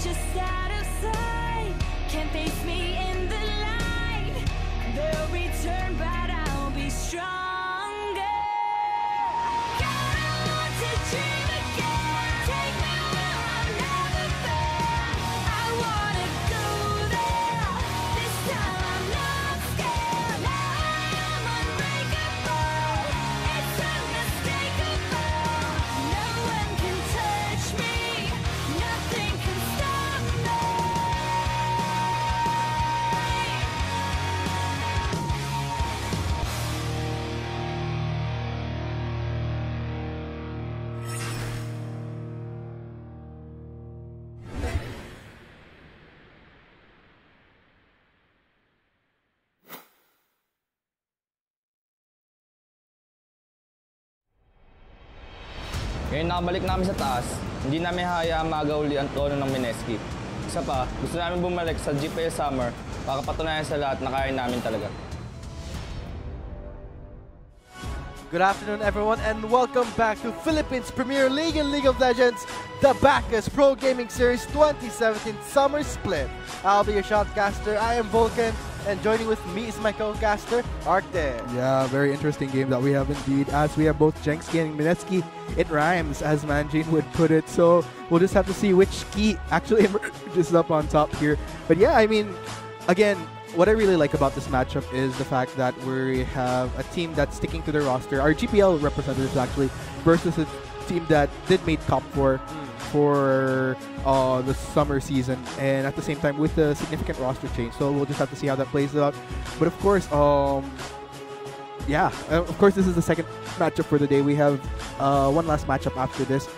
just out of sight. Can't face me in the light. They'll return, but I'll be stronger. Gotta want to dream again. Take me where I've never been. I wanna go there. This time I'm not scared. Now I am unbreakable. It's unmistakable. No one can touch me. Nothing can stop me. Ngayon nakabalik namin sa taas, hindi namin hayaang magauli ang tono ng MSK. Isa pa, gusto namin bumalik sa GPL Summer para patunayan sa lahat na kaya namin talaga. Good afternoon, everyone, and welcome back to Philippines Premier League and League of Legends, the Bacchus Pro Gaming Series 2017 Summer Split. I'll be your shoutcaster. I am Vulcan, and joining with me is my co-caster, Arctic. Yeah, very interesting game that we have indeed, as we have both Jensi and MSK. It rhymes, as Manjin would put it, so we'll just have to see which ski actually emerges up on top here. But yeah, I mean, again, what I really like about this matchup is the fact that we have a team that's sticking to their roster, our GPL representatives actually, versus a team that did make top 4 for the summer season, and at the same time with a significant roster change. So we'll just have to see how that plays out. But of course, yeah, of course this is the second matchup for the day. We have one last matchup after this,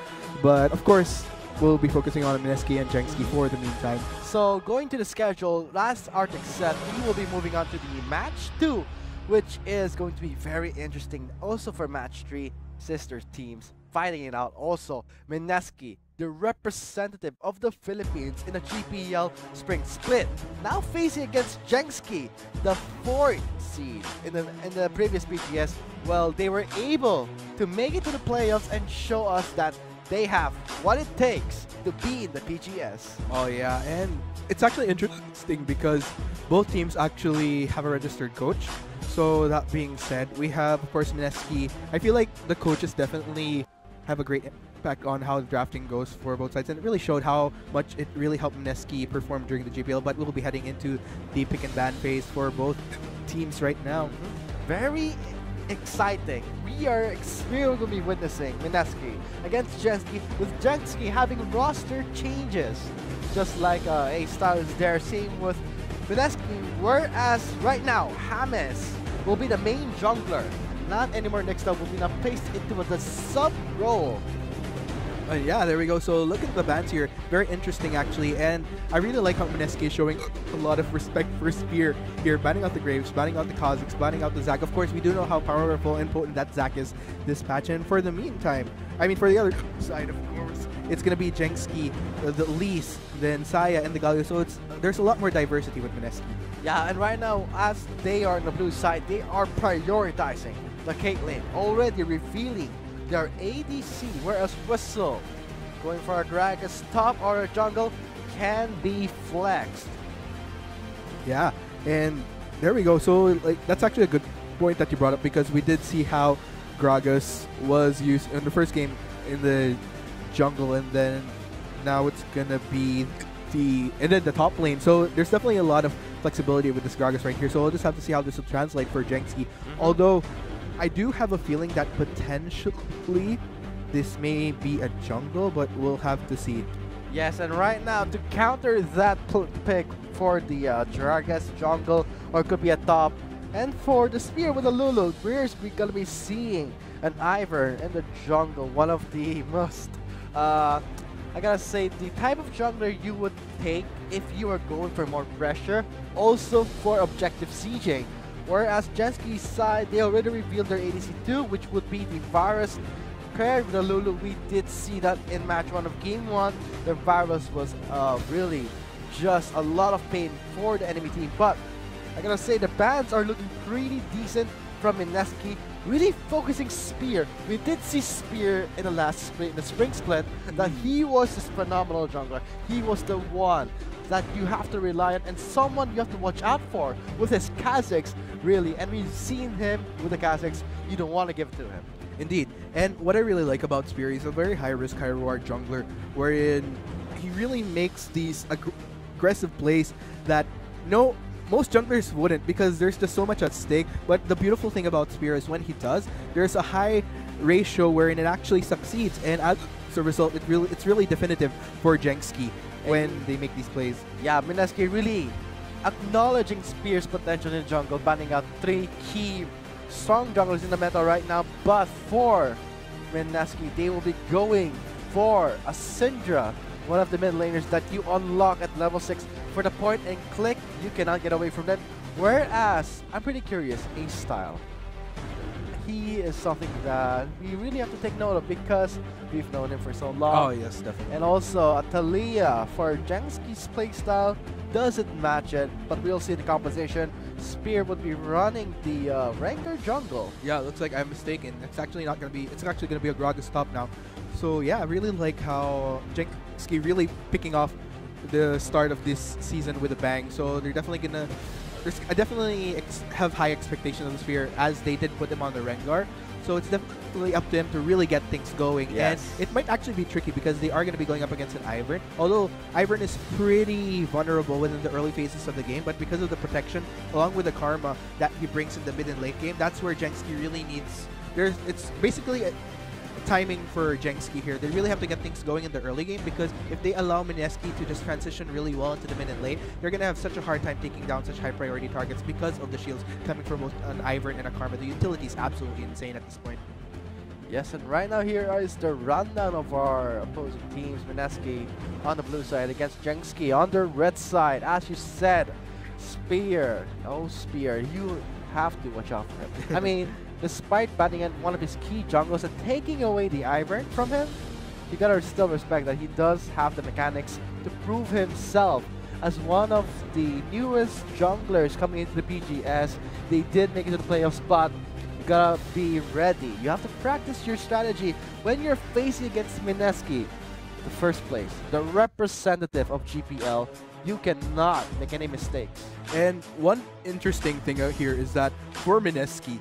but of course we'll be focusing on MSK and Jensi for the meantime. So going to the schedule, last Arctic said we will be moving on to the match 2, which is going to be very interesting. Also for match 3, sister teams fighting it out. Also, MSK, the representative of the Philippines in a GPL Spring Split, now facing against Jensi, the 4th seed in the previous BGS. Well, they were able to make it to the playoffs and show us that they have what it takes to be in the PGS. Oh yeah, and it's actually interesting because both teams actually have a registered coach. So that being said, we have, of course, MSK. I feel like the coaches definitely have a great impact on how the drafting goes for both sides, and it really showed how much it really helped MSK perform during the GPL. But we'll be heading into the pick and ban phase for both teams right now. Very exciting. We are going to be witnessing MSK against Jensi, with Jensi having roster changes, just like A-Star is there. Same with MSK, whereas right now James will be the main jungler. Not anymore. Next up will be now placed into the sub role. Yeah, there we go. So look at the bans here. Very interesting, actually. And I really like how MSK is showing a lot of respect for Spear here. Banning out the Graves, banning out the Kazakhs, banning out the Zac. Of course, we do know how powerful and potent that Zac is this patch. And for the meantime, I mean, for the other side, of course, it's going to be Jensi, the Lease, then Saya, and the Galio. So there's a lot more diversity with MSK. Yeah, and right now, as they are on the blue side, they are prioritizing the Caitlyn, already revealing their ADC, whereas Whistle, going for a drag, a top or a jungle, can be flexed. Yeah, and there we go. So like that's actually a good point that you brought up, because we did see how Gragas was used in the first game in the jungle, and then now it's gonna be the top lane. So there's definitely a lot of flexibility with this Gragas right here. So we'll just have to see how this will translate for Jensi. Although I do have a feeling that potentially this may be a jungle, but we'll have to see. Yes, and right now to counter that pick for the Gragas jungle, or it could be a top, and for the Spear with the Lulu, we're gonna be seeing an Ivern in the jungle. One of the most, I gotta say, the type of jungler you would take if you are going for more pressure, also for objective sieging. Whereas Jensi's side, they already revealed their ADC 2, which would be the Varus paired with the Lulu. We did see that in match 1 of game 1. The Varus was really just a lot of pain for the enemy team. But I gotta say, the bans are looking pretty decent from MSK. really focusing Spear. We did see Spear in the last split, in the spring split, that he was this phenomenal jungler. He was the one that you have to rely on and someone you have to watch out for with his Kha'Zix, really. And we've seen him with the Kha'Zix. You don't want to give it to him. Indeed. And what I really like about Spear, he's a very high risk, high reward jungler, wherein he really makes these aggressive plays that most junglers wouldn't, because there's just so much at stake. But the beautiful thing about Spear is when he does, there's a high ratio wherein it actually succeeds, and as a result, it's really definitive for Jensi when they make these plays. Yeah, MSK really acknowledging Spear's potential in jungle, banning out 3 key strong junglers in the meta right now. But for MSK, they will be going for a Syndra, one of the mid laners that you unlock at level 6 for the point and click. You cannot get away from them. Whereas, I'm pretty curious, Ace style. He is something that we really have to take note of because we've known him for so long. Oh yes, definitely. And also, Atalia for Jenski's playstyle doesn't match it, but we'll see the composition. Spear would be running the Ranger jungle. Yeah, it looks like I'm mistaken. It's actually not gonna be. It's actually gonna be a Gragas top now. So yeah, I really like how Jensi really picking off the start of this season with a bang. So they're definitely gonna. I definitely have high expectations of the Spear, as they did put him on the Rengar. So it's definitely up to him to really get things going. Yes. And it might actually be tricky because they are going to be going up against an Ivern. Although Ivern is pretty vulnerable within the early phases of the game, but because of the protection, along with the karma that he brings in the mid and late game, that's where Jensi really needs. It's basically timing for Jensi here. They really have to get things going in the early game, because if they allow MSK to just transition really well into the mid and late, they're going to have such a hard time taking down such high priority targets because of the shields coming from both an Ivern and a Karma. The utility is absolutely insane at this point. Yes, and right now here is the rundown of our opposing teams. MSK on the blue side against Jensi on the red side. As you said, Spear. Oh, Spear, you have to watch out for him. I mean, despite batting at one of his key junglers and taking away the Ivern from him, you gotta still respect that he does have the mechanics to prove himself as one of the newest junglers coming into the PGS. They did make it to the playoffs, but you gotta be ready. You have to practice your strategy when you're facing against MSK, the first place, the representative of GPL. You cannot make any mistakes. And one interesting thing out here is that for MSK,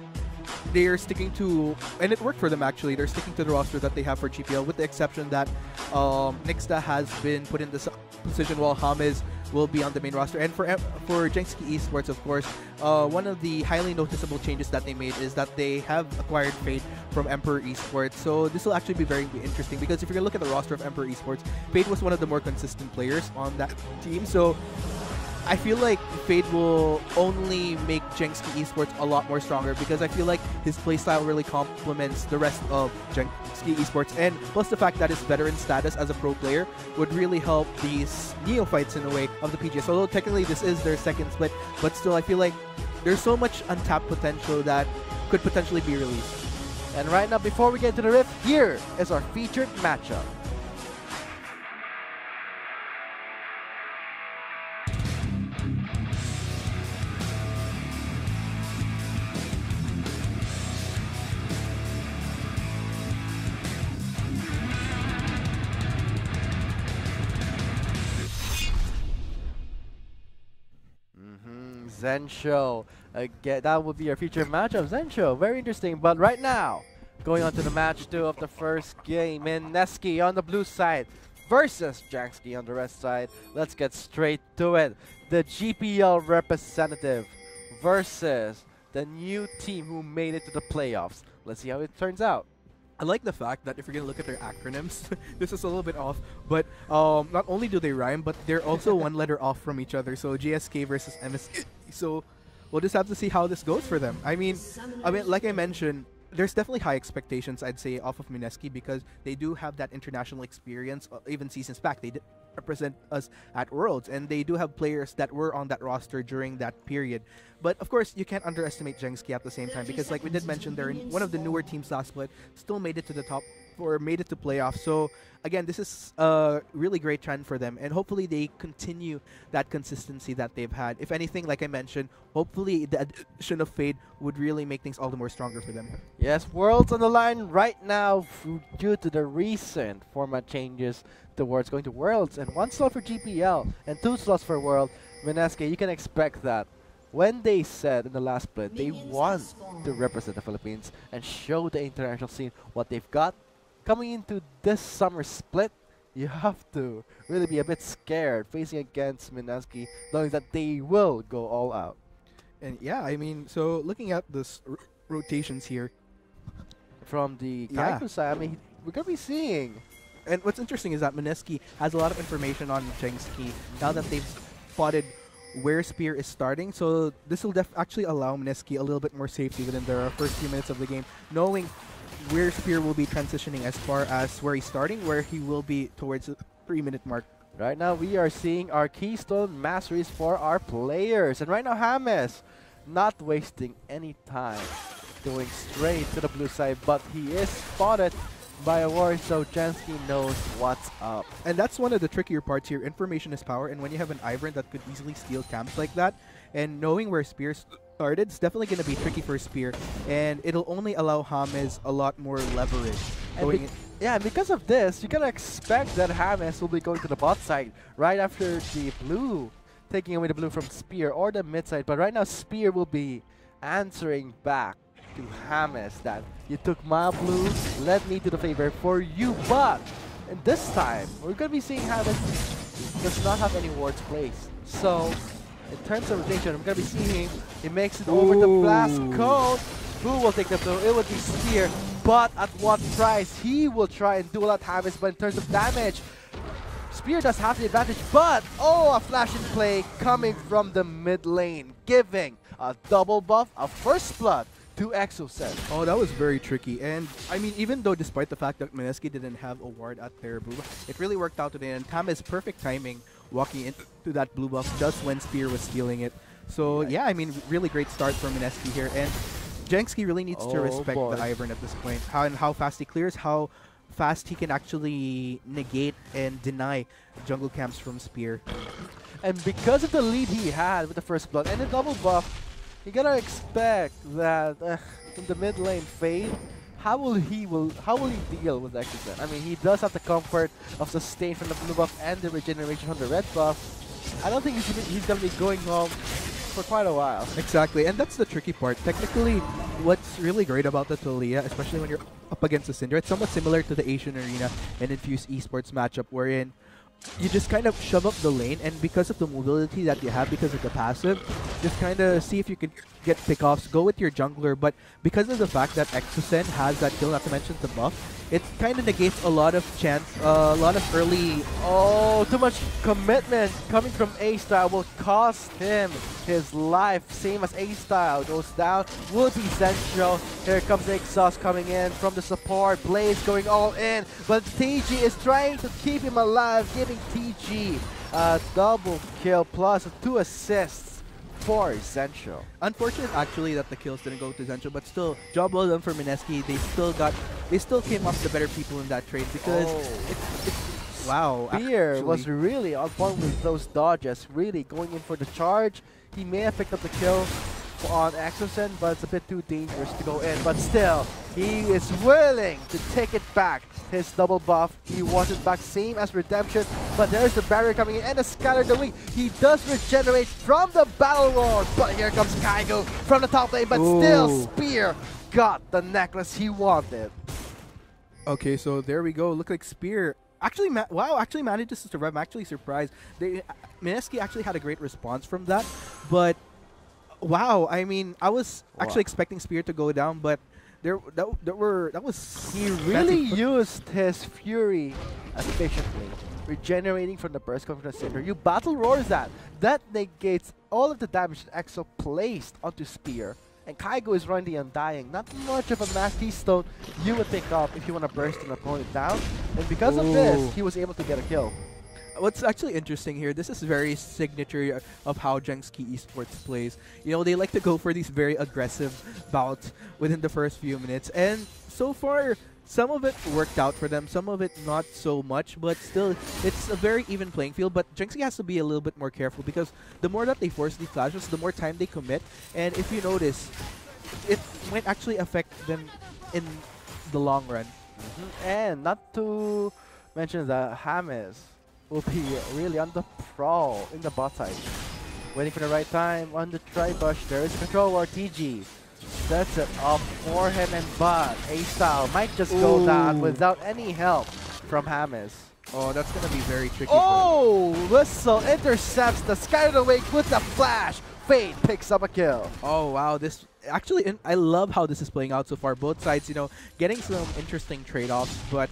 they are sticking to, and it worked for them actually, they're sticking to the roster that they have for GPL, with the exception that Nixta has been put in this position while James will be on the main roster. And for Jensi Esports, of course, one of the highly noticeable changes that they made is that they have acquired Fate from Emperor Esports. So this will actually be very interesting, because if you're going to look at the roster of Emperor Esports, Fate was one of the more consistent players on that team. So I feel like Fade will only make Jensi Esports a lot more stronger, because I feel like his playstyle really complements the rest of Jensi Esports, and plus the fact that his veteran status as a pro player would really help these neophytes in a way of the PGS. Although technically this is their second split, but still I feel like there's so much untapped potential that could potentially be released. And right now, before we get to the Rift, here is our featured matchup. Zensho. Again, that would be our featured matchup. Zensho, very interesting. But right now, going on to the match 2 of the first game, MSK on the blue side versus Jensi on the red side. Let's get straight to it. The GPL representative versus the new team who made it to the playoffs. Let's see how it turns out. I like the fact that if you're going to look at their acronyms, this is a little bit off, but not only do they rhyme, but they're also one letter off from each other. So JSK versus MSK. So we'll just have to see how this goes for them. I mean, like I mentioned, there's definitely high expectations, I'd say, off of MSK, because they do have that international experience. Even seasons back, they did represent us at Worlds, and they do have players that were on that roster during that period. But of course, you can't underestimate Jensi at the same time, because like we did mention, they're one of the newer teams last split, still made it to the top or made it to playoffs. So again, this is a really great trend for them, and hopefully they continue that consistency that they've had. If anything, like I mentioned, hopefully the addition of Fade would really make things all the more stronger for them. Yes, Worlds on the line right now due to the recent format changes towards going to Worlds, and 1 slot for GPL and 2 slots for World. MSK, you can expect that. When they said in the last split they want to represent the Philippines and show the international scene what they've got, coming into this summer split, you have to really be a bit scared facing against MSK, knowing that they will go all out. And yeah, I mean, so looking at the rotations here, From the Yeah. Kaiku side, I mean, we're going to be seeing. and what's interesting is that Mineski has a lot of information on Jensi now that they've spotted where Spear is starting. So this will actually allow Mineski a little bit more safety within the first few minutes of the game, knowing where Spear will be transitioning as far as where he's starting, where he will be towards the 3-minute mark. Right now, we are seeing our Keystone Masteries for our players. And right now, James, not wasting any time, going straight to the blue side, but he is spotted by a ward, so Jensi knows what's up. And that's one of the trickier parts here. Information is power, and when you have an Ivern that could easily steal camps like that, and knowing where Spear started, it's definitely going to be tricky for Spear, and it'll only allow James a lot more leverage. And yeah, and because of this, you're going to expect that James will be going to the bot side right after the blue, taking away the blue from Spear or the mid side. But right now, Spear will be answering back to James that you took my blue, led me to the favor for you, but and this time we're gonna be seeing James does not have any wards placed. So in terms of rotation, I'm gonna be seeing he makes it over the blast cone. Who will take the blue? It would be Spear, but at what price? He will try and do a lot James, but in terms of damage, Spear does have the advantage, but oh, a flash in play coming from the mid lane, giving a double buff, a first blood to Exocet. Oh, that was very tricky. And I mean, even though despite the fact that Mineski didn't have a ward at their blue buff, it really worked out today. And James perfect timing walking into that blue buff just when Spear was stealing it. So yeah, I mean, really great start for Mineski here. And Jensi really needs to respect boy. the Ivern at this point. How fast he clears, how fast he can actually negate and deny jungle camps from Spear. And because of the lead he had with the first blood and the double buff, you gotta expect that in the mid lane Fade, how will he deal with Exocet? I mean, he does have the comfort of sustain from the blue buff and the regeneration from the red buff. I don't think he's gonna be going home for quite a while. Exactly, and that's the tricky part. Technically, what's really great about the Talia, especially when you're up against the Syndra, it's somewhat similar to the Asian Arena and Infused Esports matchup, wherein you just kind of shove up the lane, and because of the mobility that you have, because of the passive, just kind of see if you can get pickoffs, go with your jungler. But because of the fact that Exocet has that kill, not to mention the buff, it kind of negates a lot of chance, a lot of early. Oh, too much commitment coming from A-Style will cost him his life. Same as A-Style goes down. Would be Central. Here comes the exhaust coming in from the support. Blaze going all in. But TG is trying to keep him alive, giving TG a double kill plus 2 assists for Central. Unfortunate actually that the kills didn't go to Zencho, but still, job well done for Mineski. They still came off the better people in that trade because wow. Spear was actually. really on point with those dodges, really going in for the charge. He may have picked up the kill on Exocet, but it's a bit too dangerous to go in. But still, he is willing to take it back. His double buff, he wants it back, same as Redemption, but there's the barrier coming in and the Scatter the Weak. He does regenerate from the Battle Roar, but here comes Kaigo from the top lane, but still Spear got the necklace he wanted. Okay, so there we go. Look like Spear actually actually manages to survive. I'm actually surprised. Mineski actually had a great response from that, but wow, I mean, I was actually expecting Spear to go down, but he really used his Fury efficiently, regenerating from the burst coming from the Cinder. You Battle Roars that negates all of the damage that Exo placed onto Spear. And Kaigo is running the Undying. Not much of a mass keystone you would pick up if you want to burst an opponent down. And because of this, he was able to get a kill. What's actually interesting here, this is very signature of how Jensi Esports plays. You know, they like to go for these very aggressive bouts within the first few minutes. And so far, some of it worked out for them, some of it not so much, but still, it's a very even playing field. But Jensi has to be a little bit more careful because the more that they force these clashes, the more time they commit. And if you notice, it might actually affect them in the long run. And not to mention that James will be really on the prowl in the bot side. Waiting for the right time on the tri-bush. There is control or TG. Sets it up for him and bot. A-Style might just go down without any help from James. Oh, that's going to be very tricky. Oh, Whistle intercepts the Skyler Wake with the flash. Fade picks up a kill. Oh, wow. This actually, I love how this is playing out so far. Both sides, you know, getting some interesting trade-offs, but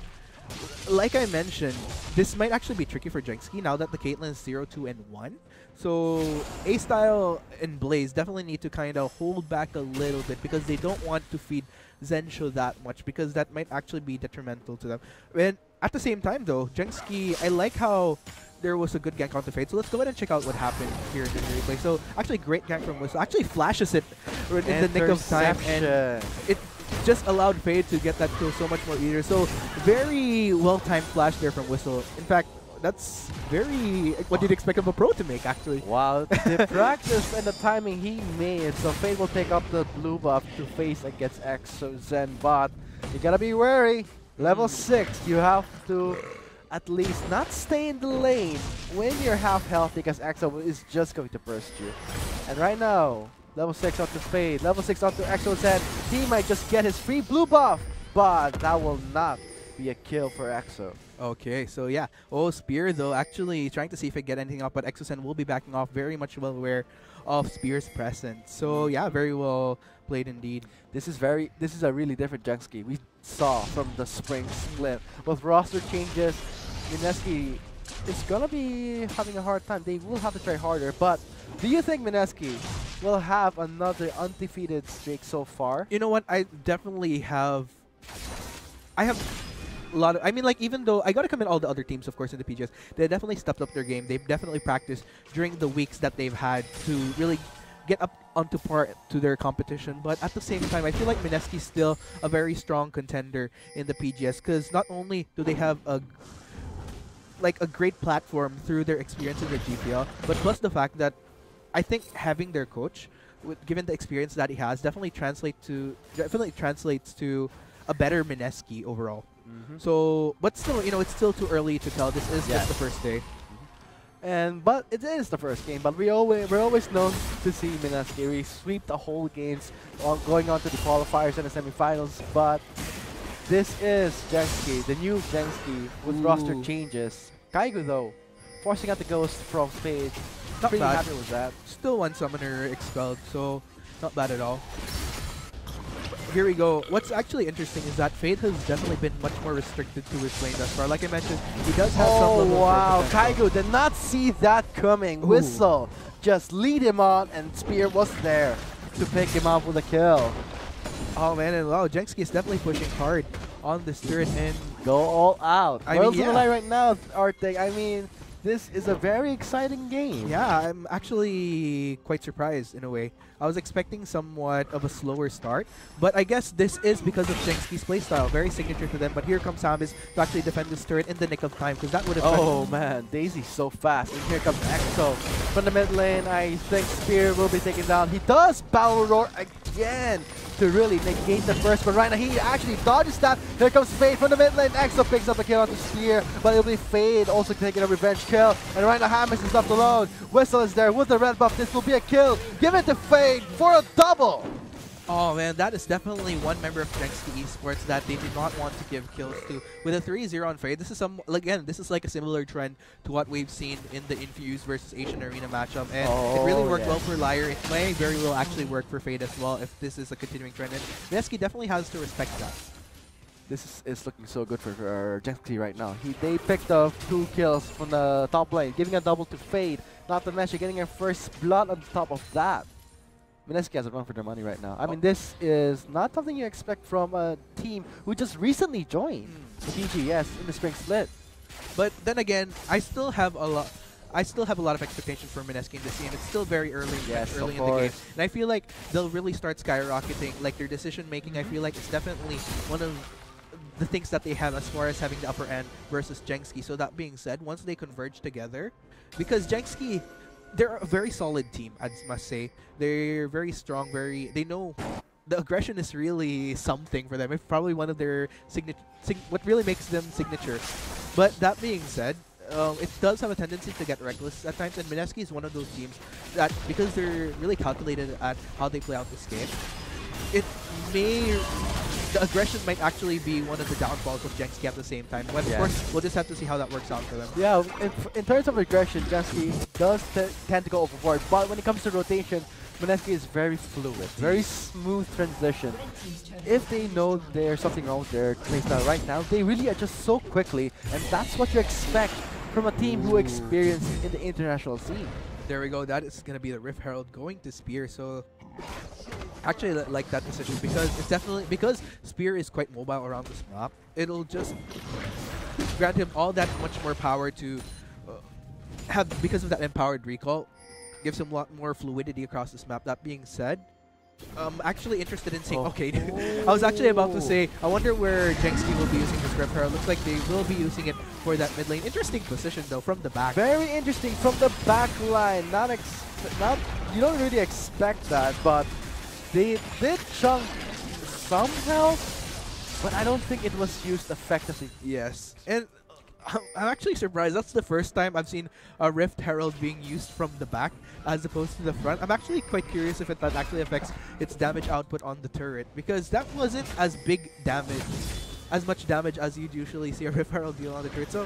like I mentioned, this might actually be tricky for Jensi now that the Caitlyn is 0-2 and 1. So A-Style and Blaze definitely need to kind of hold back a little bit because they don't want to feed Zensho that much because that might actually be detrimental to them. And at the same time though, Jensi, I like how there was a good gank on the Fade. So let's go ahead and check out what happened here in the replay. So actually great gank from Whistle. Actually flashes it in the nick of time, and it just allowed Fade to get that kill so much more easier. So very well-timed flash there from Whistle. In fact, that's very what you'd expect of a pro to make, actually. Wow, the practice and the timing he made. So Fade will take up the blue buff to face against Exo Zen bot. You gotta be wary. Level 6, you have to at least not stay in the lane when you're half healthy because Exo is just going to burst you. And right now, level 6 onto Fade, level 6 onto Exo Zen. He might just get his free blue buff, but that will not be a kill for Exo. Okay, so yeah. Oh, Spear though, actually trying to see if it get anything up, but Exosen will be backing off, very much well aware of Spear's presence. So yeah, very well played indeed. This is a really different Jensi we saw from the spring split. With roster changes, Mineski is gonna be having a hard time. They will have to try harder, but do you think Mineski will have another undefeated streak so far? You know what? I definitely have a lot of, I mean, like, even though I gotta commend all the other teams, of course, in the PGS, they definitely stepped up their game. They've definitely practiced during the weeks that they've had to really get up onto par to their competition. But at the same time, I feel like Mineski's still a very strong contender in the PGS because not only do they have a great platform through their experience in the GPL, but plus the fact that I think having their coach, given the experience that he has, definitely translates to a better Mineski overall. So, but still, you know, it's still too early to tell. This is just the first day. But it is the first game. But we're always known to see Mineski. We sweep the whole games going on to the qualifiers and the semifinals. But this is Jensi, the new Jensi with roster changes. Kaigu though, forcing out the ghost from Spade. Not Pretty bad. happy with that. Still one summoner expelled, so not bad at all. Here we go. What's actually interesting is that Fade has definitely been much more restricted to his lane thus far. Like I mentioned, he does have some level of wow, potential. Kaigu did not see that coming. Whistle just lead him on, and Spear was there to pick him up with a kill. Oh man, and wow, Jensi is definitely pushing hard on this turret and Go all out. I World's mean, on the line right now, Arctic. I mean, this is a very exciting game. yeah, I'm actually quite surprised in a way. I was expecting somewhat of a slower start, but I guess this is because of Jensi's playstyle. Very signature to them, but here comes Samus to actually defend this turret in the nick of time, because that would have Oh man, Daisy's so fast. And here comes Exo. From the mid lane, I think Spear will be taken down. He does Battle Roar again to really negate the first one. Right now, he actually dodges that. Here comes Fade from the mid lane. Exo picks up the kill onto Spear, but it'll be Fade also taking a revenge kill. And right now, James is left alone. Whistle is there with the red buff. This will be a kill. Give it to Fade for a double. Oh man, that is definitely one member of Jensi Esports that they did not want to give kills to. With a 3-0 on Fade, this is this is like a similar trend to what we've seen in the Infused versus Asian Arena matchup, and it really worked well for Liar. It may very well actually work for Fade as well if this is a continuing trend, and Mineski definitely has to respect that. This is looking so good for Jensi right now. They picked up 2 kills from the top lane, giving a double to Fade. Not to mention getting a first blood on top of that. Mineski has a run for their money right now. I mean, this is not something you expect from a team who just recently joined the PGS in the spring split. But then again, I still have a lot of expectations for Mineski in this game. It's still very early, Yes, early in the game, and I feel like they'll really start skyrocketing. Like their decision making, I feel like it's definitely one of the things that they have as far as having the upper end versus Jensi. So that being said, once they converge together, because Jensi, they're a very solid team, I must say. They're very strong, they know the aggression is really something for them. It's probably one of their what really makes them signature. But that being said, it does have a tendency to get reckless at times, and MSK is one of those teams that, because they're really calculated at how they play out this game, the aggression might actually be one of the downfalls of Jensi at the same time. But of course, we'll just have to see how that works out for them. Yeah, in terms of aggression, Jensi does tend to go overboard, but when it comes to rotation, MSK is very fluid, very smooth transition. If they know there's something wrong with their playstyle right now, they really adjust so quickly, and that's what you expect from a team who experienced in the international scene. There we go. That is going to be the Rift Herald going to Spear. So actually like that decision, because it's definitely, because Spear is quite mobile around this map, it'll just grant him all that much more power to have, because of that empowered recall, gives him a lot more fluidity across this map. That being said, I'm actually interested in seeing. Okay, I was actually about to say, I wonder where Jensi will be using this Rift Herald. Looks like they will be using it for that mid lane. Interesting position though from the back. Very interesting from the back line. Not you don't really expect that, but they did chunk some health, but I don't think it was used effectively. Yes, and I'm actually surprised. That's the first time I've seen a Rift Herald being used from the back as opposed to the front. I'm actually quite curious if that actually affects its damage output on the turret, because that wasn't as much damage as you'd usually see a Rift Herald deal on the turret. So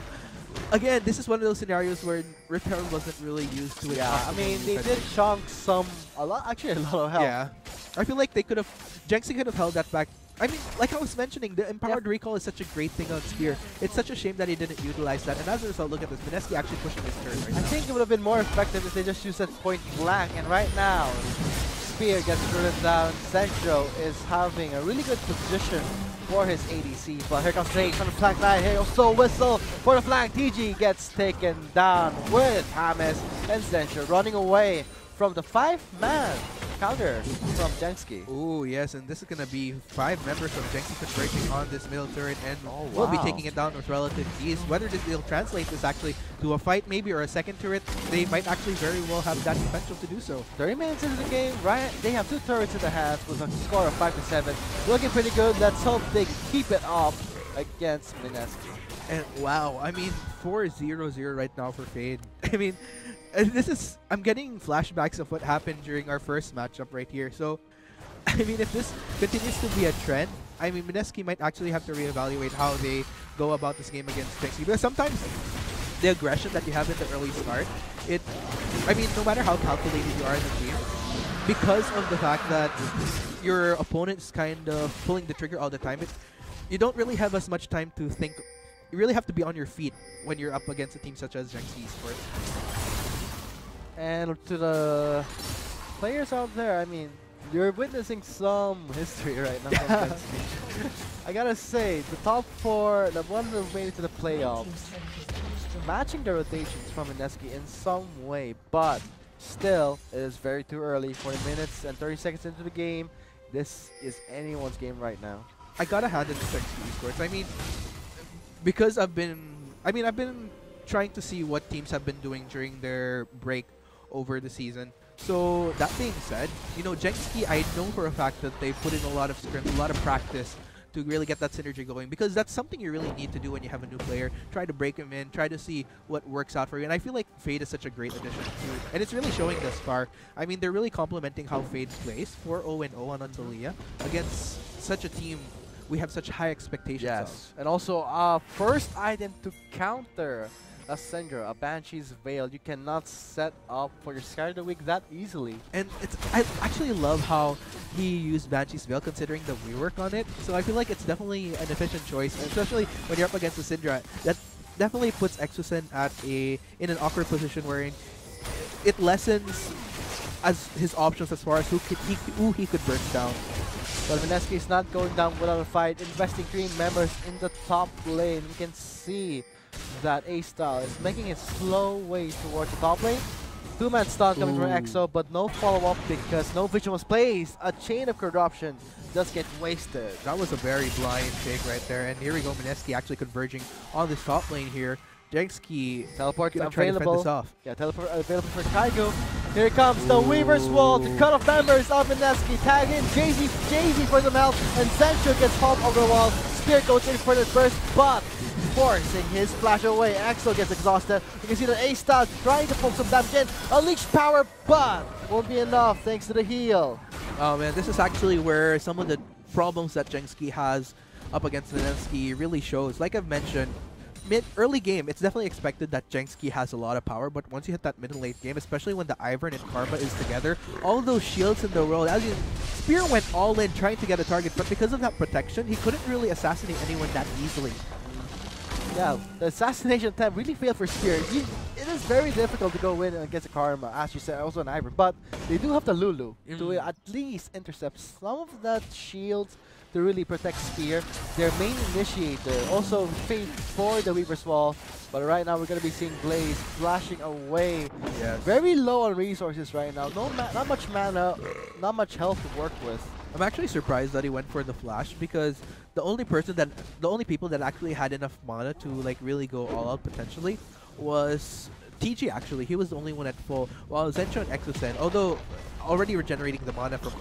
again, this is one of those scenarios where Rift Herald wasn't really used to it. Yeah, I mean, they did chunk a lot of health. Yeah, I feel like Jensi could have held that back. I mean, like I was mentioning, the empowered recall is such a great thing on Spear. It's such a shame that he didn't utilize that, and as a result, look at this, MSK actually pushing his turn right now. I think it would have been more effective if they just used that point blank, and right now, Spear gets driven down. Centro is having a really good position for his ADC, but here comes Sage on the flank line. Here also whistle for the flank. TG gets taken down with Hamas, and Centro running away from the 5-man counter from Jensi. Ooh, yes, and this is going to be 5 members of Jensi converging on this middle turret, and we'll be taking it down with relative ease. Whether they'll translate this actually to a fight maybe or a second turret, they might actually very well have that potential to do so. 30 minutes into the game, right? They have 2 turrets in the hands with a score of 5-7. Looking pretty good. Let's hope they keep it up against MSK. And wow, I mean, 4-0-0 right now for Fade. I mean, I'm getting flashbacks of what happened during our first matchup right here. So, I mean, if this continues to be a trend, I mean, MSK might actually have to reevaluate how they go about this game against Jensi. Because sometimes the aggression that you have in the early start, I mean, no matter how calculated you are in the game, because of the fact that your opponent is kind of pulling the trigger all the time, you don't really have as much time to think. You really have to be on your feet when you're up against a team such as Jensi Esports. And to the players out there, I mean, you're witnessing some history right now from Jensi. I gotta say, the top 4, the one who made it to the playoffs, matching the rotations from MSK in some way, but still, it is very too early. 40 minutes and 30 seconds into the game. This is anyone's game right now. I gotta hand it to Jensi Esports. I mean, because I've been trying to see what teams have been doing during their break over the season. So that being said, you know, Jensi, I know for a fact that they put in a lot of scrims, a lot of practice to really get that synergy going, because that's something you really need to do when you have a new player. Try to break him in, try to see what works out for you. And I feel like Fade is such a great addition to it. And it's really showing thus far. I mean, they're really complementing how Fade plays. 4-0-0 on Antalya against such a team we have such high expectations of. And also, first item to counter a Syndra, a Banshee's Veil. You cannot set up for your Sky of the Week that easily. And I actually love how he used Banshee's Veil considering the rework on it. So I feel like it's definitely an efficient choice, and especially when you're up against the Syndra. That definitely puts Exosen in an awkward position wherein it lessens as his options as far as who he could burn down. But MSK is not going down without a fight. Investing 3 members in the top lane. We can see that A-Style is making a slow way towards the top lane. Two-man stun coming from EXO, but no follow-up because no vision was placed. A chain of corruption does get wasted. That was a very blind take right there. And here we go, MSK actually converging on this top lane here. Jensi Teleport gonna try to defend this available. off. Yeah, teleport available for Kaigo. Here comes the Weaver's Wall to cut off members of MSK. Tag in JZ for the melt, and Sencho gets popped over the wall. Spear goes in for the burst, but forcing his flash away. EXO gets exhausted. You can see that A-Star trying to poke some damage in. Unleashed power, but won't be enough thanks to the heal. Oh man, this is actually where some of the problems that Jensi has up against MSK really shows. Like I've mentioned, early game, it's definitely expected that Jensi has a lot of power, but once you hit that mid and late game, especially when the Ivern and Karma is together, all those shields in the world, as you Spear went all in trying to get a target, but because of that protection, he couldn't really assassinate anyone that easily. Yeah, the assassination attempt really failed for Spear. It is very difficult to go in against a Karma, as you said, also an Ivern, but they do have the Lulu to at least intercept some of that shields to really protect Spear. Their main initiator also fade for the Weaver's Wall, but right now we're going to be seeing Blaze flashing away. Yes. Very low on resources right now. Not much mana, not much health to work with. I'm actually surprised that he went for the flash because the only people that actually had enough mana to like really go all out potentially was TG actually. He was the only one at full, while Zencho and Exosen, although already regenerating the mana from,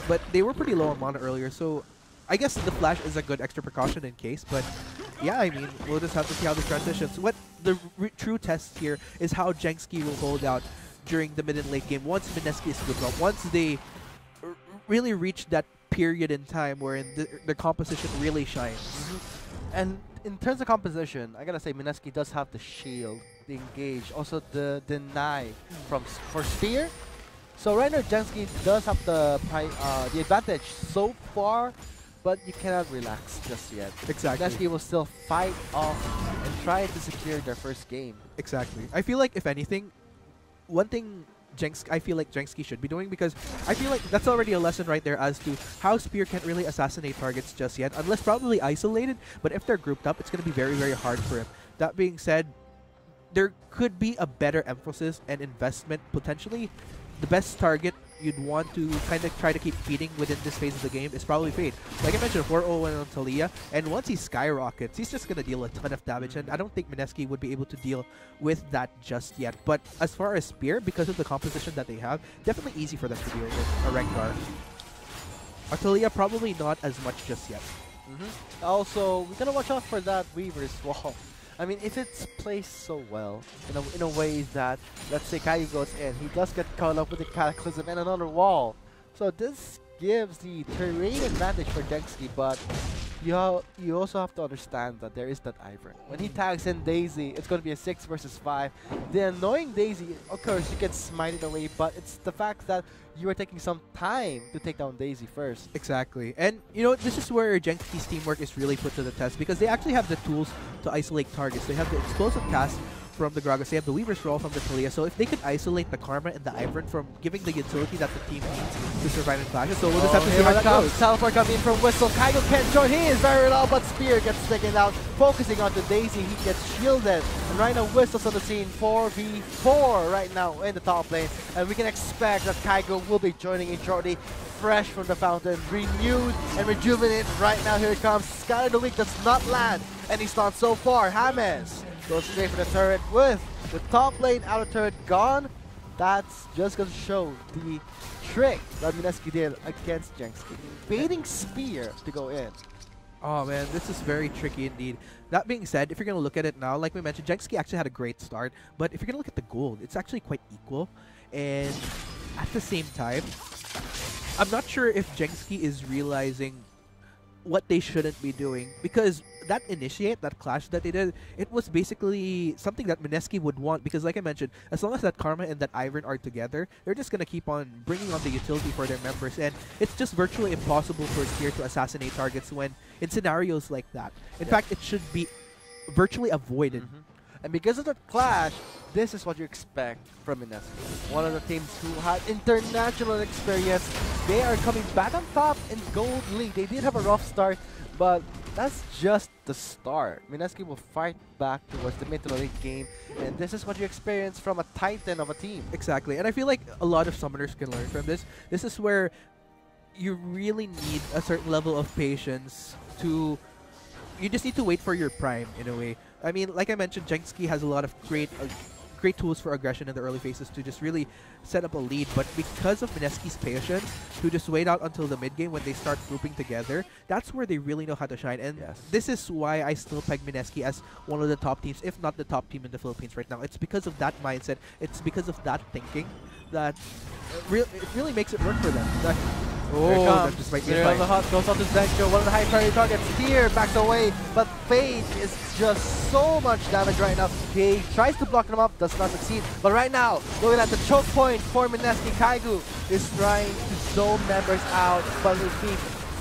but they were pretty low on mana earlier, so I guess the flash is a good extra precaution in case, but yeah, I mean, we'll just have to see how this transitions. What the true test here is how Jensi will hold out during the mid and late game once MSK is grouped up. Once they really reach that period in time wherein the composition really shines. And in terms of composition, I gotta say MSK does have the shield, the engage, also the deny for Spear. So right now Jensi does have the advantage so far, but you cannot relax just yet. Exactly. MSK will still fight off and try to secure their first game. Exactly. I feel like if anything, one thing I feel like Jensi should be doing, because I feel like that's already a lesson right there as to how Spear can't really assassinate targets just yet, unless probably isolated, but if they're grouped up, it's going to be very, very hard for him. That being said, there could be a better emphasis and investment potentially. The best target you'd want to kind of try to keep feeding within this phase of the game is probably Fade. Like I mentioned, 4-0 on Talia, and once he skyrockets, he's just going to deal a ton of damage, and I don't think MSK would be able to deal with that just yet. But as far as Spear, because of the composition that they have, definitely easy for them to deal with a Rengar. Talia, probably not as much just yet. Also, we gotta watch out for that Weaver's Wall. I mean, if it's placed so well, in a way that, let's say Kaigo goes in, he does get caught up with the Cataclysm and another wall. So this gives the terrain advantage for Jensi, but you also have to understand that there is that Ivern. When he tags in Daisy, it's going to be a 6 versus 5. The annoying Daisy, of course, you can smite it away, but it's the fact that you are taking some time to take down Daisy first. Exactly. And, you know, this is where Jensi's teamwork is really put to the test, because they actually have the tools to isolate targets. They have the explosive cast from the Gragas, they have the Weaver's Roll from the Talia, so if they could isolate the Karma and the Ivern from giving the utility that the team needs to survive in clashes, so we'll just have to see how it goes. Teleport coming in from Whistle. Kaigo can't join. He is very low, but Spear gets taken out. Focusing on the Daisy, he gets shielded. And right now, Whistle's on the scene. 4v4 right now in the top lane. And we can expect that Kaigo will be joining in shortly. Fresh from the fountain, renewed and rejuvenated. Right now, here it comes. Sky of the Week does not land. And he's not so far. James goes straight for the turret with the top lane outer turret gone. That's just going to show the trick that MSK did against Jensi, baiting Spear to go in. Oh man, this is very tricky indeed. That being said, if you're going to look at it now, like we mentioned, Jensi actually had a great start, but if you're going to look at the gold, it's actually quite equal. And at the same time, I'm not sure if Jensi is realizing what they shouldn't be doing, because that initiate, that clash that they did, it was basically something that MSK would want, because like I mentioned, as long as that Karma and that Ivern are together, they're just going to keep on bringing on the utility for their members, and it's just virtually impossible for Spear to assassinate targets when in scenarios like that. In fact, it should be virtually avoided. And because of that clash, this is what you expect from MSK. One of the teams who had international experience. They are coming back on top in Gold League. They did have a rough start, But that's just the start. Mineski will fight back towards the mid to the late game, and this is what you experience from a titan of a team. Exactly, and I feel like a lot of summoners can learn from this. This is where you really need a certain level of patience to... You just need to wait for your prime, in a way. I mean, like I mentioned, Jensi has a lot of great tools for aggression in the early phases to just really set up a lead, but because of Mineski's patience to just wait out until the mid game when they start grouping together, that's where they really know how to shine. And this is why I still peg Mineski as one of the top teams, if not the top team in the Philippines right now. It's because of that mindset, it's because of that thinking that it really makes it work for them. That just might be Spear on the hot, goes on to Zencho, one of the high priority targets. Spear backs away, but Fade is just so much damage right now. He tries to block him up, does not succeed. But right now, looking at the choke point for Mineski, Kaigu is trying to zone members out, but will keep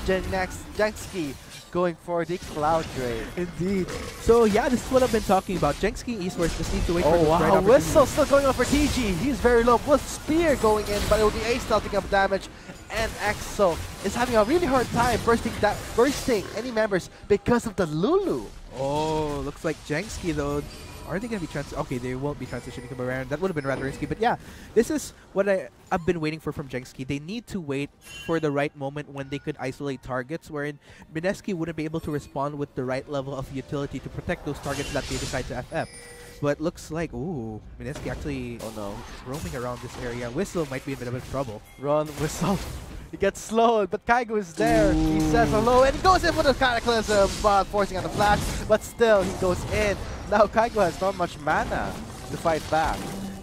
Jensi going for the Cloud Drain. Indeed. So yeah, this is what I've been talking about. Jensi Esports just needs to wait for the right opportunity. Whistle still going on for TG. He's very low. With Spear going in, but it will be A-Style taking up damage. And EXO is having a really hard time bursting any members because of the Lulu. Oh, looks like Jensi though. Are they going to be okay, they won't be transitioning to Garena. That would have been rather risky. But yeah, this is what I've been waiting for from Jensi. They need to wait for the right moment when they could isolate targets, wherein Mineski wouldn't be able to respond with the right level of utility to protect those targets that they decide to FF. But looks like, ooh, Mineski actually roaming around this area. Whistle might be in a bit of trouble. Run, Whistle. He gets slowed, but Kaigu is there. He says hello, and he goes in for the Cataclysm, but forcing on the flash. But still, he goes in. Now Kaigu has not much mana to fight back.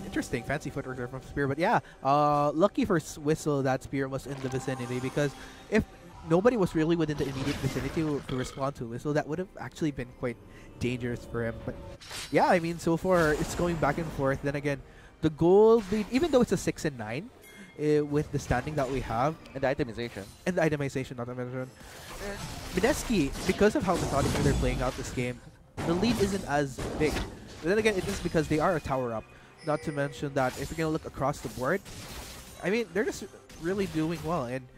Interesting, fancy footwork there from Spear. But yeah, lucky for Whistle that Spear was in the vicinity, because if nobody was really within the immediate vicinity to respond to Whistle, that would have actually been quite dangerous for him. But yeah, I mean, so far it's going back and forth. Then again, the gold lead, even though it's a 6 and 9, with the standing that we have And the itemization. Not to mention, Mineski, because of how methodically they're playing out this game, the lead isn't as big. But then again, it is because they are a tower up. Not to mention that if you're gonna look across the board, I mean, they're just really doing well. And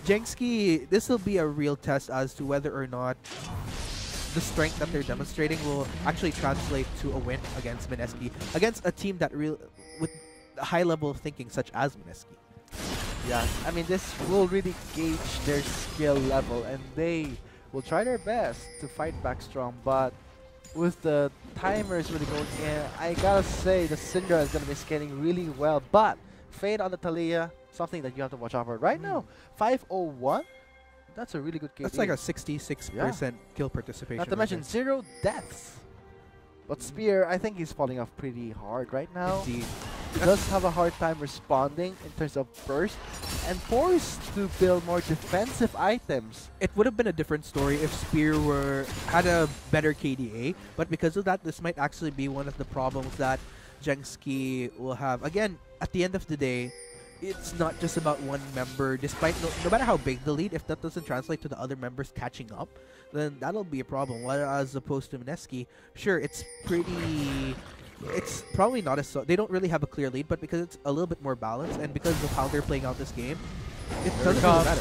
Jensi, this will be a real test as to whether or not the strength that they're demonstrating will actually translate to a win against Mineski, against a team that with a high level of thinking such as Mineski. Yeah, I mean, this will really gauge their skill level, and they will try their best to fight back strong, but with the timers really going in, I gotta say the Syndra is gonna be scaling really well, but Fade on the Talia, something that you have to watch out for. Right now, 501, that's a really good KD. That's like a 66% kill participation. Not to mention 0 deaths. But Spear, I think he's falling off pretty hard right now. Indeed. He does have a hard time responding in terms of burst and forced to build more defensive items. It would have been a different story if Spear had a better KDA, but because of that, this might actually be one of the problems that Jensi will have. Again, at the end of the day, it's not just about one member. Despite no matter how big the lead, if that doesn't translate to the other members catching up, then that'll be a problem. As opposed to Mineski, sure, it's probably not as they don't really have a clear lead, but because it's a little bit more balanced and because of how they're playing out this game, it doesn't really matter.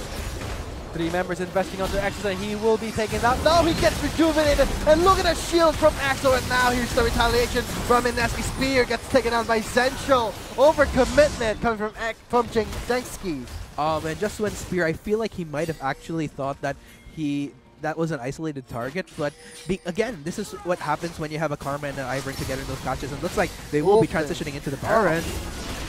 3 members investing onto Exo, and he will be taken out. No, he gets rejuvenated, and look at the shield from Exo, and now here's the retaliation from Mineski. Spear gets taken out by Zencho. Overcommitment coming from Jensi. And just when Spear, I feel like he might have actually thought that that was an isolated target, but again, this is what happens when you have a Karma and an Ivern together in those patches, and looks like they will be transitioning into the Baron.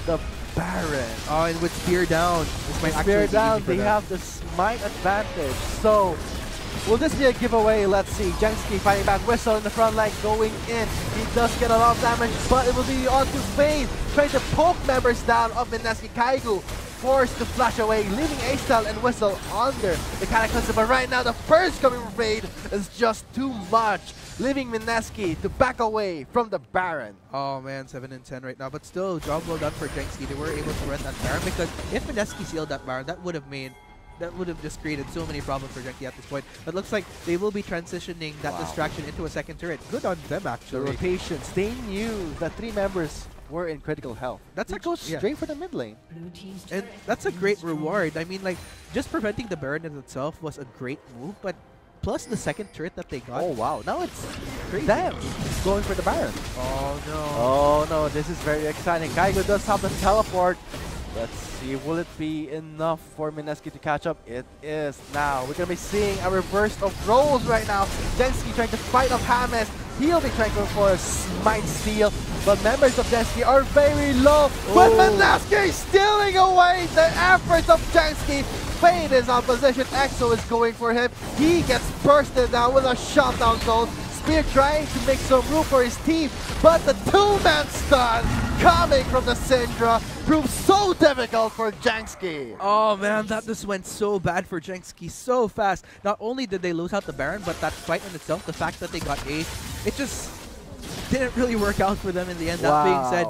The Baron. Oh, and with Spear down, this might actually be down, easy for they them. have the smite advantage. So, will this be a giveaway? Let's see. Jensi fighting back. Whistle in the front line going in. He does get a lot of damage, but it will be on to Fade, trying to poke members down of Mineski. Kaigu forced to flash away, leaving A-Style and Whistle under the Cataclysm. But right now, the first coming from Fade is just too much, leaving Mineski to back away from the Baron. Oh man, 7 and 10 right now, but still, job well done for Jensi. They were able to run that Baron, because if Mineski sealed that Baron, that would have just created so many problems for Jensi at this point. But looks like they will be transitioning that distraction into a second turret. Good on them, actually. The rotations, they knew that 3 members were in critical health. That's actually straight for the mid lane. And that's a great reward. I mean, like, just preventing the Baron in itself was a great move, but plus the second turret that they got. Oh wow, now it's Crazy. them going for the Baron. Oh no. Oh no, this is very exciting. Kaigo does have the teleport. Let's see, will it be enough for Mineski to catch up? It is now. We're gonna be seeing a reverse of roles right now. Jensi trying to fight off James. He'll be trying to go for a smite steal, but members of Jensi are very low. But Mineski stealing away the efforts of Jensi. Fade is on position. Exo is going for him. He gets bursted down with a shutdown goal. Spear trying to make some room for his team, but the two-man stun coming from the Syndra proves so difficult for Jensi. Oh man, that just went so bad for Jensi so fast. Not only did they lose out the Baron, but that fight in itself, the fact that they got ace, it just didn't really work out for them in the end. That being said,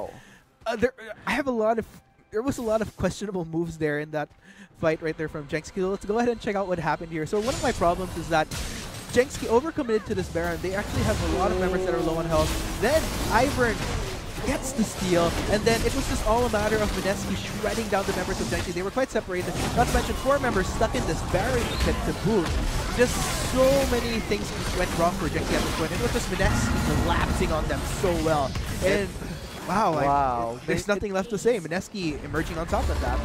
there was a lot of questionable moves there in that fight right there from Jensi. So let's go ahead and check out what happened here. So one of my problems is that Jensi overcommitted to this Baron. They actually have a lot of members that are low on health. Then Ivern gets the steal, and then it was just all a matter of Mineski shredding down the members of Jensi. They were quite separated. Not to mention 4 members stuck in this Baron pit to boot. Just so many things went wrong for Jensi at this point. It was just Mineski collapsing on them so well. And wow. There's nothing left to say. Mineski emerging on top of that.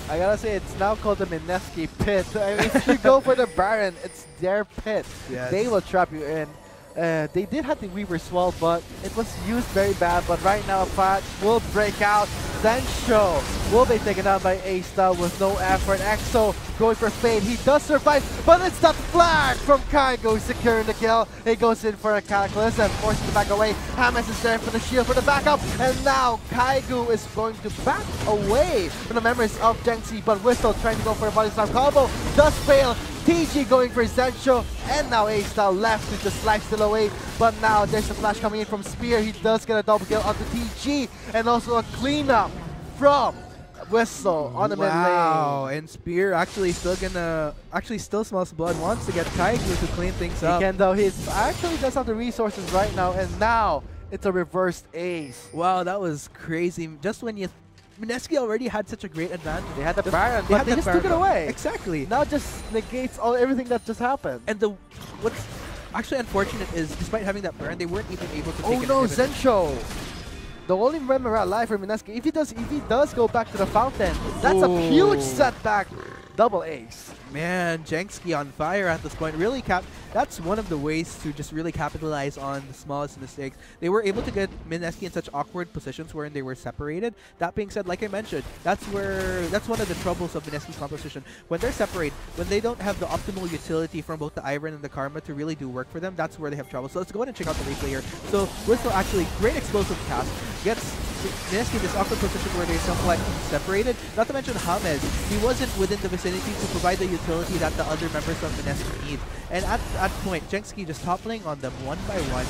I gotta say, it's now called the Mineski pit. I mean, if you go for the Baron, it's their pit. Yes. They will trap you in. They did have the Weaver Swell, but it was used very bad. But right now, a fight will break out. Zensho will be taken out by A-Star with no effort. Exo going for Fade. He does survive, but it's that flag from Kaigo securing the kill. He goes in for a Cataclysm, forces to back away. James is there for the shield for the backup. And now Kaigo is going to back away from the members of Jensi, but Whistle trying to go for a body slam combo. Does fail. TG going for Zensho, and now A-Star left to just lifesteal away. But now there's a flash coming in from Spear. He does get a double kill onto TG, and also a cleanup from Whistle on the mid lane. Wow, and Spear actually still smells blood, wants to get Kaigo to clean things up. He can though, he actually does have the resources right now, and now it's a reversed ace. Wow, that was crazy. Just when you Mineski already had such a great advantage. They had the Baron, but they just took it away. Exactly. Now just negates everything that just happened. And what's actually unfortunate is, despite having that Baron, they weren't even able to take Oh no, Zensho! The only member alive for Mineski. If he does go back to the fountain, that's a huge setback. Double ace. Man, Jensi on fire at this point. Really that's one of the ways to just really capitalize on the smallest mistakes. They were able to get Mineski in such awkward positions wherein they were separated. That being said, like I mentioned, that's one of the troubles of Mineski's composition. When they're separated, when they don't have the optimal utility from both the Ivern and the Karma to really do work for them, that's where they have trouble. So let's go ahead and check out the replay here. So Whistle actually great explosive cast, gets Mineski in this awkward position where they're somewhat separated. Not to mention James, he wasn't within the vicinity to provide the utility that the other members of Mineski need. And at that point, Jensi just toppling on them one by one.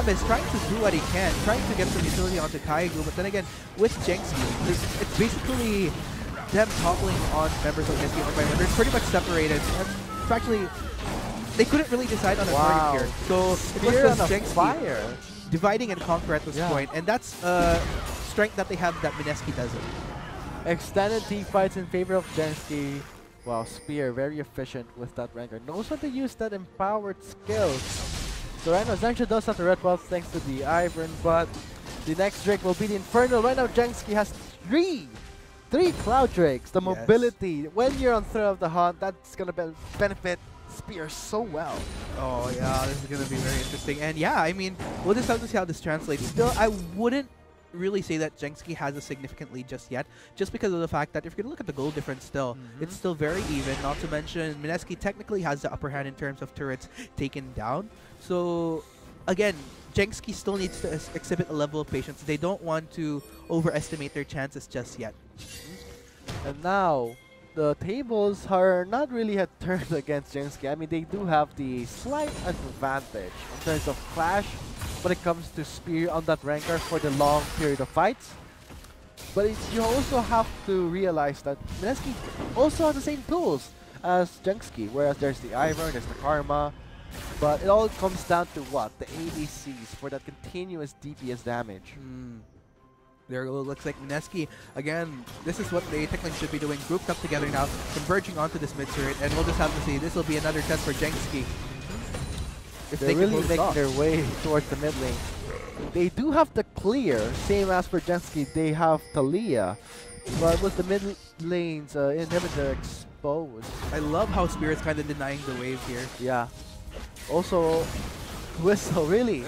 James trying to do what he can, trying to get some utility onto Kaigo, but then again, with Jensi, it's basically them toppling on members of Mineski one by one. They're pretty much separated. And actually, they couldn't really decide on a target here. So it was just Jensi dividing and conquer at this point, and that's strength that they have that Mineski doesn't. Extended team fights in favor of Jensi. Wow, Spear very efficient with that ranker. Knows how to use that empowered skills. So right now Zensho does have the red buff thanks to the Ivern, but the next Drake will be the Infernal. Right now Jensi has three Cloud Drakes. The mobility, when you're on Thrill of the Hunt, that's gonna benefit Spear so well. Oh yeah, this is gonna be very interesting. And yeah, I mean, we'll just have to see how this translates. Still, I wouldn't really say that Jensi has a significant lead just yet, just because of the fact that if you're gonna look at the goal difference still, it's still very even. Not to mention, Mineski technically has the upper hand in terms of turrets taken down. So again, Jensi still needs to exhibit a level of patience. They don't want to overestimate their chances just yet. And now, the tables are not really turned against Jensi. I mean, they do have the slight advantage in terms of clash when it comes to Spear on that ranker for the long period of fights. But you also have to realize that Mineski also has the same tools as Jensi, whereas there's the Ivern, there's the Karma, but it all comes down to what? The ADCs for that continuous DPS damage. There it looks like Mineski. Again, this is what they technically should be doing. Grouped up together now, converging onto this mid turret, and we'll just have to see. This will be another test for Jensi. if They're they can really hold this making off. their way towards the mid lane. They do have the clear, same as for Jensi, they have Talia. But with the mid lanes inhibitor exposed. I love how Spirit's kind of denying the wave here. Yeah. Also, Whistle really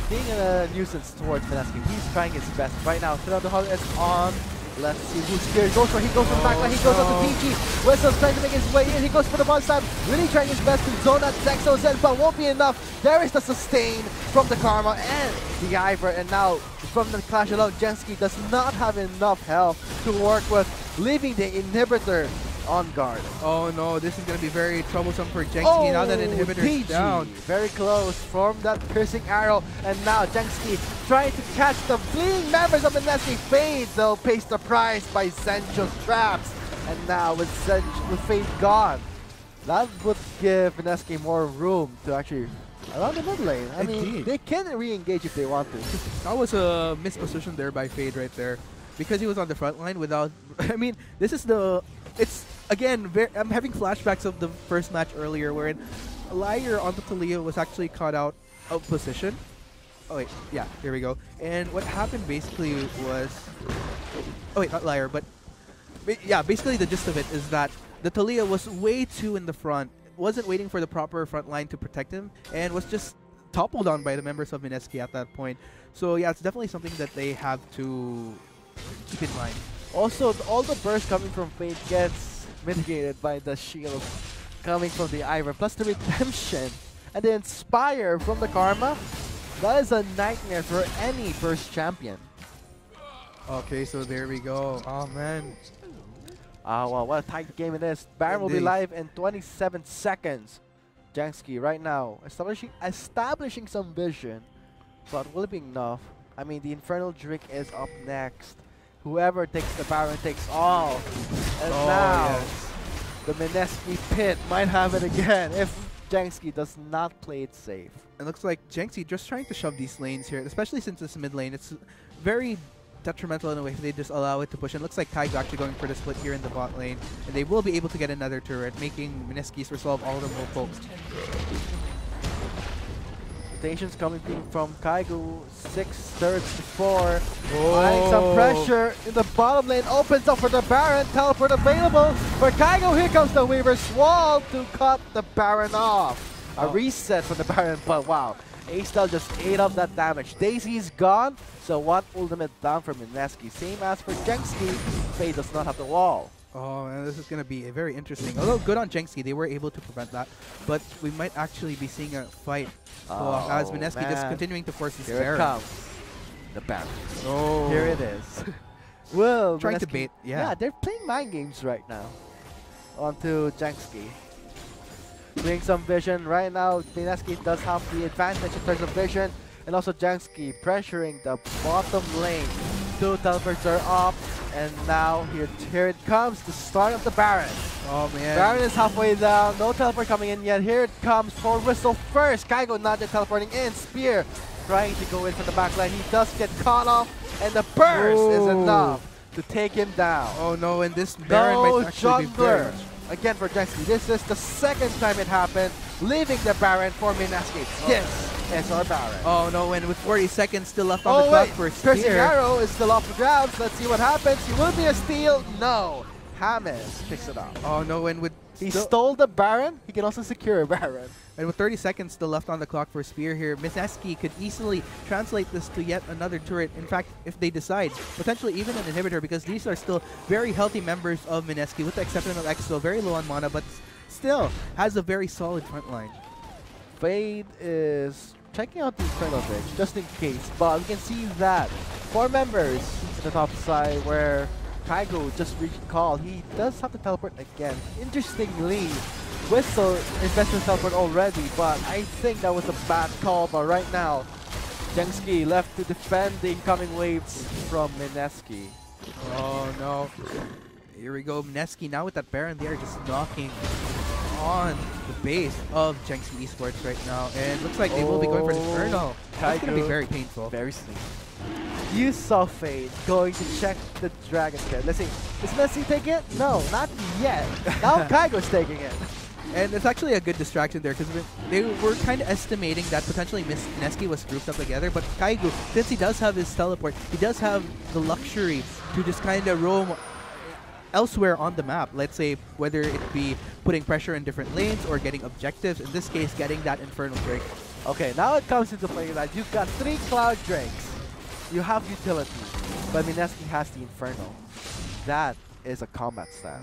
being a nuisance towards Mineski. He's trying his best right now. Shadow the Hog is on. Let's see who's here. He goes for the backline. He goes up to PG. Whistle's trying to make his way in. He goes for the ball stab. Really trying his best to zone that Dexo Zen, but won't be enough. There is the sustain from the Karma and the Ivor. And now from the clash alone, Jensi does not have enough health to work with, leaving the inhibitor on guard. Oh no, this is going to be very troublesome for Jensi now that inhibitor is PG, down. very close from that piercing arrow, and now Jensi trying to catch the fleeing members of the Nessie. Fade though pays the price by Sencho's traps, and now with Fade gone, that would give Mineski more room to actually around the mid lane. I mean, Indeed. they can re-engage if they want to. That was a misposition there by Fade right there, because he was on the front line without. I mean, this is the. It's again. I'm having flashbacks of the first match earlier, wherein Liar on the Talia was actually caught out of position. Oh wait, yeah, here we go. And what happened basically was, oh wait, not Liar, but yeah, basically the gist of it is that the Talia was way too in the front, wasn't waiting for the proper front line to protect him, and was just toppled on by the members of Mineski at that point. So yeah, it's definitely something that they have to keep in mind. Also, all the burst coming from Fade gets mitigated by the shield coming from the Ivor, plus the redemption and the inspire from the Karma. That is a nightmare for any burst champion. Okay, so there we go. Oh man. Wow, what a tight game it is. Baron will be Indeed. live in 27 seconds. Jensi right now establishing some vision, but will it be enough? I mean, the Infernal Drink is up next. Whoever takes the Baron takes all. And now, yes. the Mineski pit might have it again if Jensi does not play it safe. It looks like Jensi just trying to shove these lanes here, especially since it's mid lane. It's very detrimental in a way if they just allow it to push. And it looks like Taigo actually going for the split here in the bot lane, and they will be able to get another turret, making Mineski's resolve all the more focused. Rotations coming from Kaigo, 6 turrets to 4. Applying some pressure in the bottom lane, opens up for the Baron, teleport available for Kaigo. Here comes the Weaver's Wall to cut the Baron off. A reset for the Baron, but wow, A-Star just ate up that damage. Daisy's gone, so one ultimate down from Mineski. Same as for Jensi, Faye does not have the wall. Oh, and this is going to be very interesting. Although good on Jensi, they were able to prevent that. But we might actually be seeing a fight as Mineski just continuing to force his Here Baron. it comes. The Baron. Oh. Here it is. Well, Trying to Mineski- bait, yeah. Yeah, they're playing mind games right now. Onto Jensi. Doing some vision right now. Mineski does have the advantage in terms of vision. And also Jensi pressuring the bottom lane. 2 teleports are up. And now here it comes, the start of the Baron. Oh man. Baron is halfway down, no teleport coming in yet. Here it comes for Whistle first. Kaigo not yet teleporting in. Spear trying to go in from the back line. He does get caught off, and the burst is enough to take him down. Oh no, and this Baron No might actually be very jungler. Again for Jensi. This is the second time it happened, leaving the Baron for Mineski. This is our Baron. Oh no, and with 40 seconds still left on the clock for a Piercing spear. arrow is still off the grabs. Let's see what happens. He will be a steal. No. Hamas picks it up. Oh no, and with He still- stole the Baron. He can also secure a Baron. And with 30 seconds still left on the clock for Spear here, Mineski could easily translate this to yet another turret. In fact, if they decide, potentially even an inhibitor, because these are still very healthy members of Mineski, with the exception of Exo, very low on mana, but still has a very solid front line. Fade is checking out the Infernal Bridge, just in case. But we can see that 4 members in the top side where Kaigo just reached call. He does have to teleport again. Interestingly, Whistle invested teleport already, but I think that was a bad call. But right now, Jensi left to defend the incoming waves from Mineski. Oh no. Here we go, Mineski now with that Baron there just knocking on the base of Jensi Esports right now. And looks like they will be going for the Inferno. That's going to be Kaigo. very painful. Very sneaky. You saw Fade going to check the Dragon Scared. Let's see. Is Messi taking it? No, not yet. Now Kaigo's taking it. And it's actually a good distraction there because they were kind of estimating that potentially Mineski was grouped up together. But Kaigu, since he does have his teleport, he does have the luxury to just kind of roam elsewhere on the map. Let's say whether it be putting pressure in different lanes or getting objectives. In this case, getting that Infernal Drake. Okay, now it comes into play that you've got 3 Cloud Drakes. You have utility, but Mineski has the Infernal. That is a combat stat.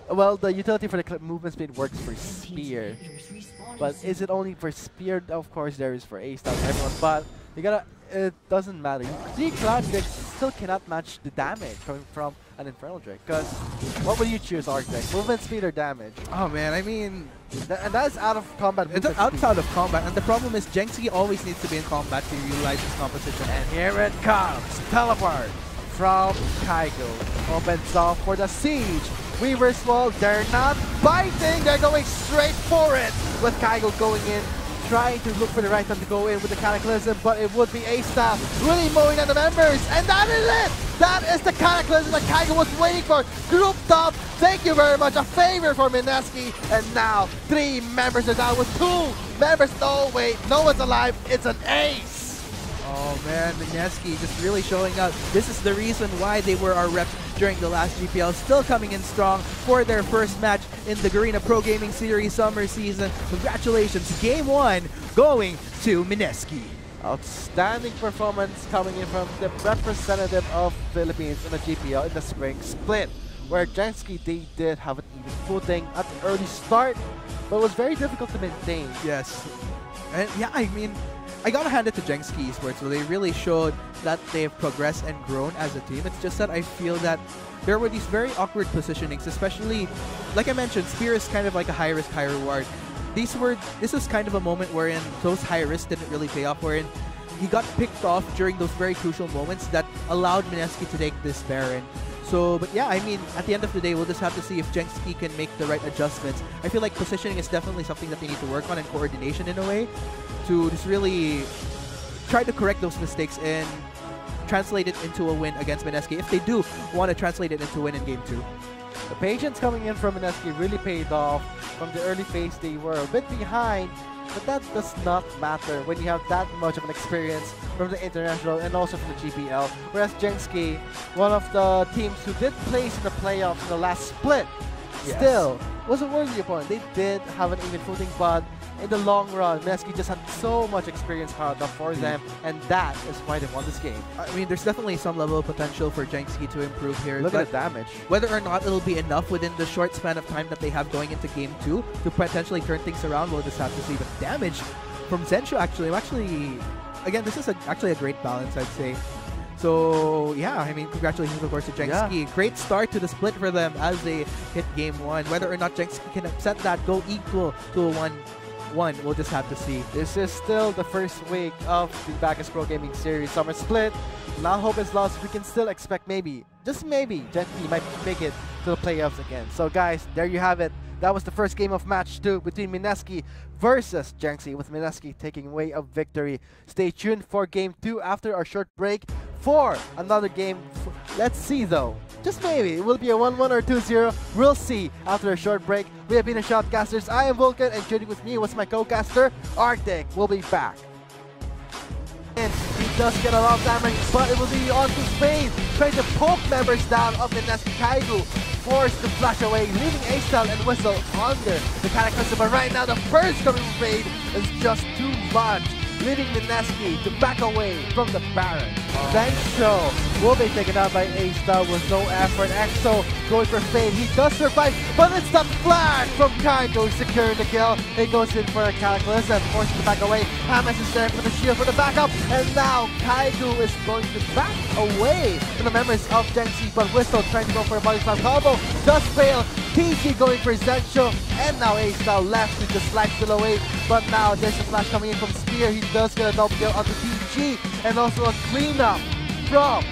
Well, the utility for the movement speed works for Spear, but is it only for Spear? Of course, there is for A-Star, everyone, but you gotta. It doesn't matter. 3 Cloud Drakes still cannot match the damage coming from an Infernal Drake. Because what would you choose, Arctic? Movement speed or damage? Oh man, I mean, And that's out of combat. it's outside of combat, and the problem is Jensi always needs to be in combat to utilize his composition. And here it comes. Teleport from Kaigo. Opens off for the siege. Weaver's Wall, they're not biting. They're going straight for it. With Kaigo going in, trying to look for the right time to go in with the Cataclysm, but it would be A-Staff really mowing at the members. And that is it. That is the Cataclysm that Kaigo was waiting for. Grouped up. Thank you very much. A favor for Mineski. And now 3 members are down with 2 members. No, wait. No one's alive. It's an ace. Oh man, Mineski just really showing up. This is the reason why they were our reps during the last GPL. Still coming in strong for their first match in the Garena Pro Gaming Series summer season. Congratulations, Game 1 going to Mineski. Outstanding performance coming in from the representative of Philippines in the GPL in the spring split, where Jensi, they did have an even footing at the early start, but it was very difficult to maintain. Yes. And yeah, I mean, I gotta hand it to Jensi Esports. So they really showed that they've progressed and grown as a team. It's just that I feel that there were these very awkward positionings, especially, like I mentioned, Spear is kind of like a high risk, high reward. This is kind of a moment wherein those high risks didn't really pay off, wherein he got picked off during those very crucial moments that allowed Mineski to take this Baron. So, but yeah, I mean, at the end of the day, we'll just have to see if Jensi can make the right adjustments. I feel like positioning is definitely something that they need to work on, and coordination in a way, to just really try to correct those mistakes and translate it into a win against Mineski, if they do want to translate it into a win in Game 2. The patience coming in from Mineski really paid off. From the early phase, they were a bit behind, but that does not matter when you have that much of an experience from the international and also from the GPL. Whereas Jensi, one of the teams who did place in the playoffs in the last split, still was a worthy opponent. They did have an even footing, but in the long run, Mineski just had so much experience piled up for them, and that is why they won this game. I mean, there's definitely some level of potential for Jensi to improve here. Look at the damage. Whether or not it'll be enough within the short span of time that they have going into Game 2 to potentially turn things around, we'll just have to see. But damage from Zenshu, actually, again, this is actually a great balance, I'd say. So yeah, I mean, congratulations of course to Jensi. Yeah. Great start to the split for them as they hit Game 1. Whether or not Jensi can upset that, go equal to a 1-1, we'll just have to see. This is still the first week of the Bacchus Pro Gaming Series Summer Split. Now hope is lost. We can still expect maybe, just maybe, Jensi might make it to the playoffs again. So guys, there you have it. That was the first game of match 2 between Mineski versus Jensi, with Mineski taking away a victory. Stay tuned for Game 2 after our short break for another game. Let's see though. Just maybe it will be a 1-1 or 2-0. We'll see after a short break. We have been the Shoutcasters. I am Vulcan, and joining with me was my co-caster, Arctic. We'll be back. And he does get a lot of damage, but it will be on to Spain, trying to poke members down of Mineski. Kaigo forced to flash away, leaving A-Style and Whistle under the Cataclysm. But right now, the first coming from Fade is just too much, leaving Mineski to back away from the Baron. Then Show will be taken out by A-Star with no effort. EXO going for Fade. He does survive, but it's the flash from Kaigo securing the kill. He goes in for a Cataclysm, forced to back away. Hamas is there for the shield for the backup, and now Kaigo is going to back away from the members of Jensi, but Whistle trying to go for a body slam combo does fail. TG going for Zensho, and now A-Star left to just slide still away, but now there's a flash coming in from Spear. He does get a double kill onto TG, and also a cleanup from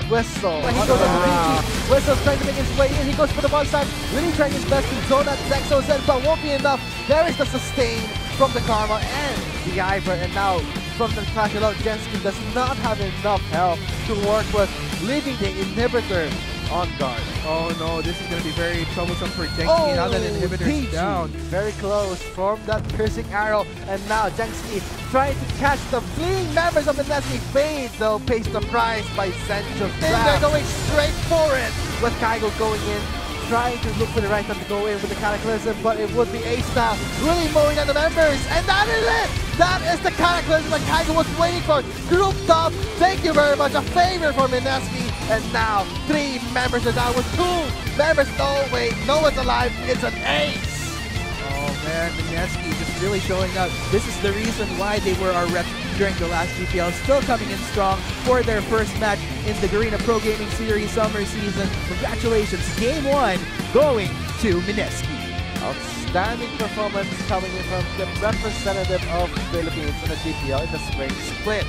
Whistle. He goes on to TG. Whistle's trying to make his way in. He goes for the body slam, really trying his best to zone that Zexo Zen, but won't be enough. There is the sustain from the Karma and the Ivor, and now from the Clash alone, Jensi does not have enough health to work with, leaving the inhibitor on guard. Oh no, this is going to be very troublesome for Jensi now that inhibitor is DG. down. Very close from that piercing arrow. And now Jensi trying to catch the fleeing members of the Nessie. Fade though pays the price by Sencho. They're going straight for it. With Kaigo going in, trying to look for the right time to go in with the Cataclysm, but it would be A-Style really mowing down the members. And that is it! That is the Cataclysm that Kaigo was waiting for. Grouped up, thank you very much. A favor for Mineski. And now 3 members are down with 2 members. No, wait, no one's alive. It's an ace. Oh man, Mineski just really showing up. This is the reason why they were our reps during the last GPL. Still coming in strong for their first match in the Garena Pro Gaming Series summer season. Congratulations, Game 1 going to Mineski. Outstanding performance coming in from the representative of the Philippines in the GPL in the spring split.